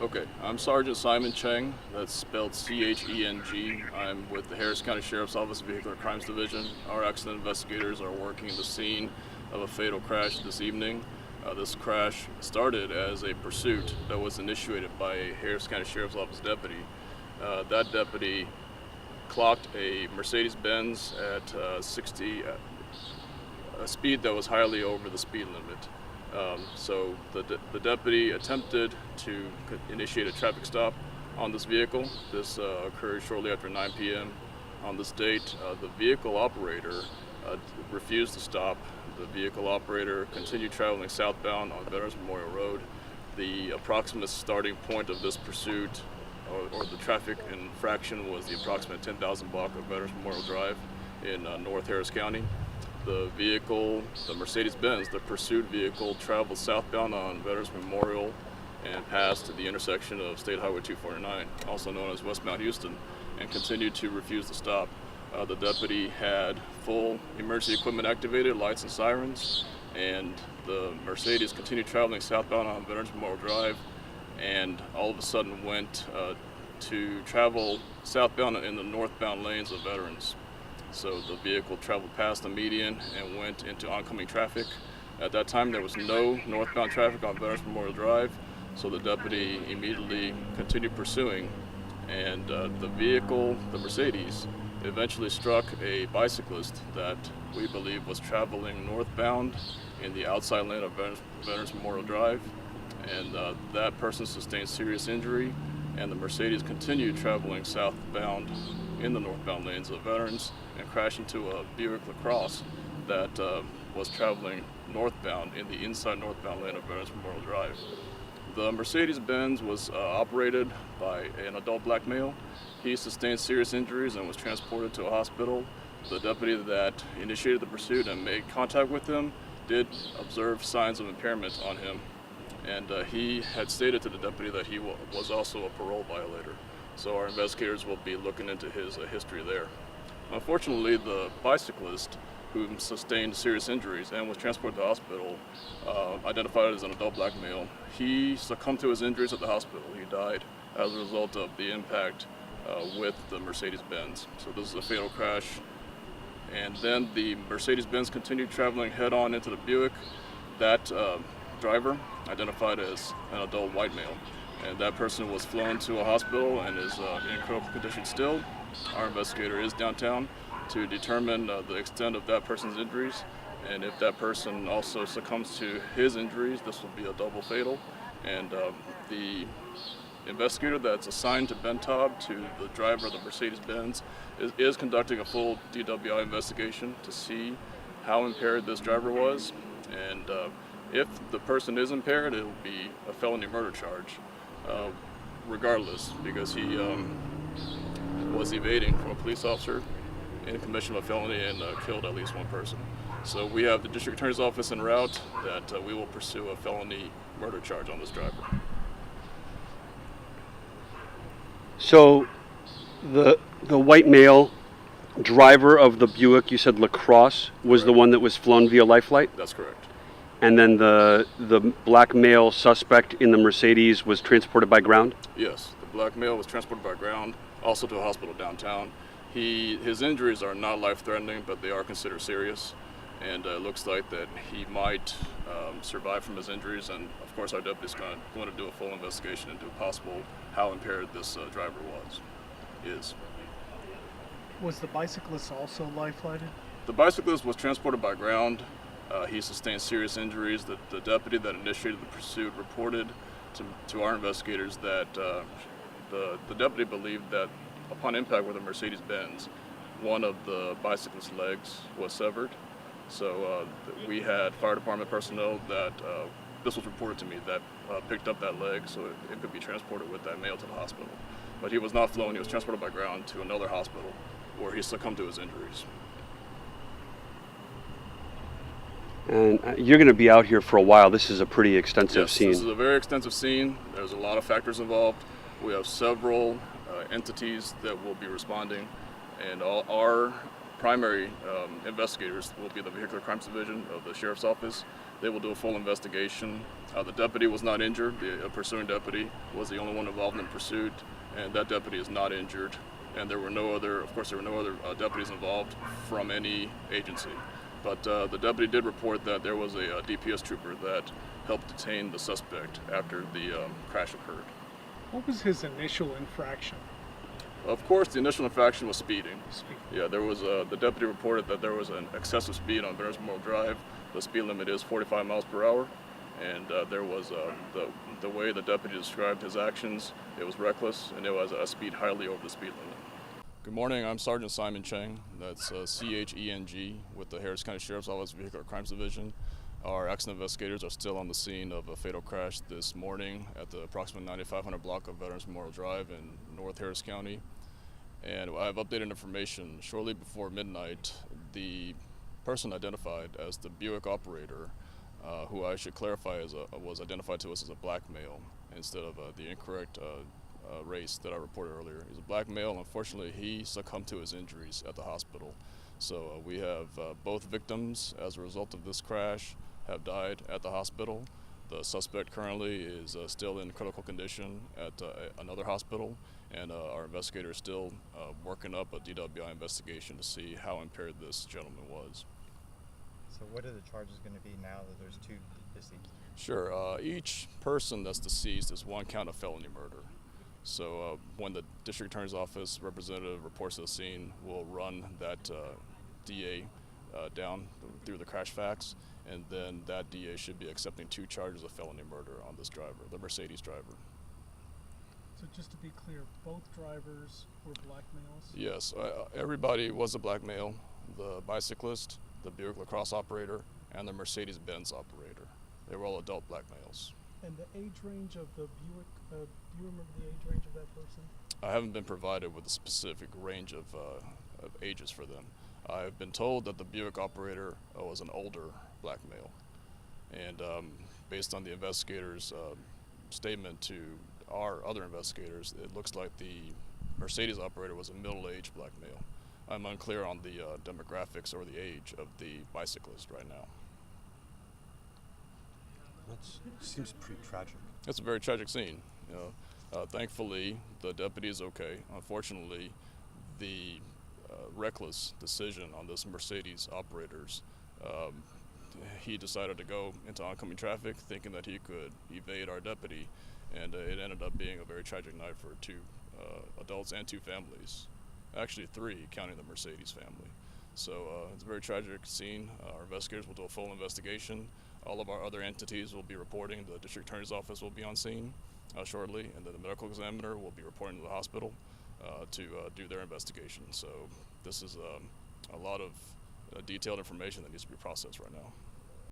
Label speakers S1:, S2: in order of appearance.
S1: Okay, I'm Sergeant Simon Cheng. That's spelled Cheng. I'm with the Harris County Sheriff's Office Vehicular Crimes Division. Our accident investigators are working the scene of a fatal crash this evening. This crash started as a pursuit that was initiated by a Harris County Sheriff's Office deputy. That deputy clocked a Mercedes-Benz at 60, a speed that was highly over the speed limit. So the deputy attempted to initiate a traffic stop on this vehicle. This occurred shortly after 9 p.m. on this date. The vehicle operator refused to stop. The vehicle operator continued traveling southbound on Veterans Memorial Road. The approximate starting point of this pursuit or the traffic infraction was the approximate 10,000 block of Veterans Memorial Drive in North Harris County. The vehicle, the Mercedes-Benz, the pursued vehicle, traveled southbound on Veterans Memorial and passed the intersection of State Highway 249, also known as West Mount Houston, and continued to refuse to stop. The deputy had full emergency equipment activated, lights and sirens, and the Mercedes continued traveling southbound on Veterans Memorial Drive, and all of a sudden went to travel southbound in the northbound lanes of Veterans. So the vehicle traveled past the median and went into oncoming traffic. At that time, there was no northbound traffic on Veterans Memorial Drive, so the deputy immediately continued pursuing, and the vehicle, the Mercedes, eventually struck a bicyclist that we believe was traveling northbound in the outside lane of Veterans Memorial Drive, and that person sustained serious injury, and the Mercedes continued traveling southbound in the northbound lanes of Veterans and crashed into a Buick LaCrosse that was traveling northbound in the inside northbound lane of Veterans Memorial Drive. The Mercedes-Benz was operated by an adult black male. He sustained serious injuries and was transported to a hospital. The deputy that initiated the pursuit and made contact with him did observe signs of impairment on him, and he had stated to the deputy that he was also a parole violator. So our investigators will be looking into his history there. Unfortunately, the bicyclist who sustained serious injuries and was transported to the hospital, identified as an adult black male, he succumbed to his injuries at the hospital. He died as a result of the impact with the Mercedes-Benz. So this is a fatal crash. And then the Mercedes-Benz continued traveling head-on into the Buick. That driver, identified as an adult white male, and that person was flown to a hospital and is in critical condition still. Our investigator is downtown to determine the extent of that person's injuries, and if that person also succumbs to his injuries, this will be a double fatal. And the investigator that's assigned to Bentob, to the driver of the Mercedes-Benz, is conducting a full DWI investigation to see how impaired this driver was, and if the person is impaired, it will be a felony murder charge, regardless, because he was evading from a police officer in commission of a felony and killed at least one person. So we have the district attorney's office en route that we will pursue a felony murder charge on this driver.
S2: So the white male driver of the Buick, you said LaCrosse, was
S1: Correct.
S2: The one that was flown via life flight?
S1: That's correct.
S2: And then the black male suspect in the Mercedes was transported by ground?
S1: Yes, the black male was transported by ground, also to a hospital downtown. His injuries are not life-threatening, but they are considered serious, and it looks like that he might survive from his injuries, and of course our deputy's going to do a full investigation into possible how impaired this driver is.
S3: Was the bicyclist also life-flighted?
S1: The bicyclist was transported by ground. He sustained serious injuries. The deputy that initiated the pursuit reported to our investigators that the deputy believed that upon impact with a Mercedes-Benz, one of the bicyclist's legs was severed. So we had fire department personnel that, this was reported to me, that picked up that leg so it could be transported with that male to the hospital. But he was not flown, he was transported by ground to another hospital where he succumbed to his injuries.
S2: And you're going to be out here for a while. This is a pretty extensive scene.
S1: Yes, this is a very extensive scene. There's a lot of factors involved. We have several entities that will be responding, and all our primary investigators will be the Vehicular Crimes Division of the Sheriff's Office, They will do a full investigation. The deputy was not injured. The pursuing deputy was the only one involved in the pursuit, and that deputy is not injured. And there were no other, of course, there were no other deputies involved from any agency. But the deputy did report that there was a DPS trooper that helped detain the suspect after the crash occurred.
S3: What was his initial infraction?
S1: Of course, the initial infraction was speeding.
S3: Speed.
S1: Yeah, there was the deputy reported that there was an excessive speed on Veterans Memorial Drive. The speed limit is 45 miles per hour, and there was the way the deputy described his actions. It was reckless, and it was a speed highly over the speed limit. Good morning. I'm Sergeant Simon Cheng. That's CHENG with the Harris County Sheriff's Office Vehicular Crimes Division. Our accident investigators are still on the scene of a fatal crash this morning at the approximate 9500 block of Veterans Memorial Drive in North Harris County. And I have updated information. Shortly before midnight, the person identified as the Buick operator, who I should clarify was identified to us as a black male instead of the incorrect race that I reported earlier. He's a black male. Unfortunately, he succumbed to his injuries at the hospital. So we have both victims as a result of this crash have died at the hospital. The suspect currently is still in critical condition at another hospital, and our investigator is still working up a DWI investigation to see how impaired this gentleman was.
S4: So what are the charges going to be now that there's two deceased?
S1: Sure. Each person that's deceased is one count of felony murder. So when the district attorney's office representative reports to the scene, we'll run that DA down through the crash facts, and then that DA should be accepting 2 charges of felony murder on this driver, the Mercedes driver.
S3: So just to be clear, both drivers were black males?
S1: Yes, everybody was a black male. The bicyclist, the Buick lacrosse operator, and the Mercedes-Benz operator. They were all adult black males.
S3: And the age range of the Buick, do you remember the age range of that person?
S1: I haven't been provided with a specific range of ages for them. I've been told that the Buick operator was an older black male. And based on the investigators' statement to our other investigators, it looks like the Mercedes operator was a middle-aged black male. I'm unclear on the demographics or the age of the bicyclist right now.
S4: That seems pretty tragic.
S1: It's a very tragic scene. You know, thankfully, the deputy is okay. Unfortunately, the reckless decision on this Mercedes operator's, he decided to go into oncoming traffic thinking that he could evade our deputy, and it ended up being a very tragic night for 2 adults and 2 families. Actually 3, counting the Mercedes family. So it's a very tragic scene. Our investigators will do a full investigation. All of our other entities will be reporting. The district attorney's office will be on scene shortly, and then the medical examiner will be reporting to the hospital to do their investigation. So this is a lot of detailed information that needs to be processed right now.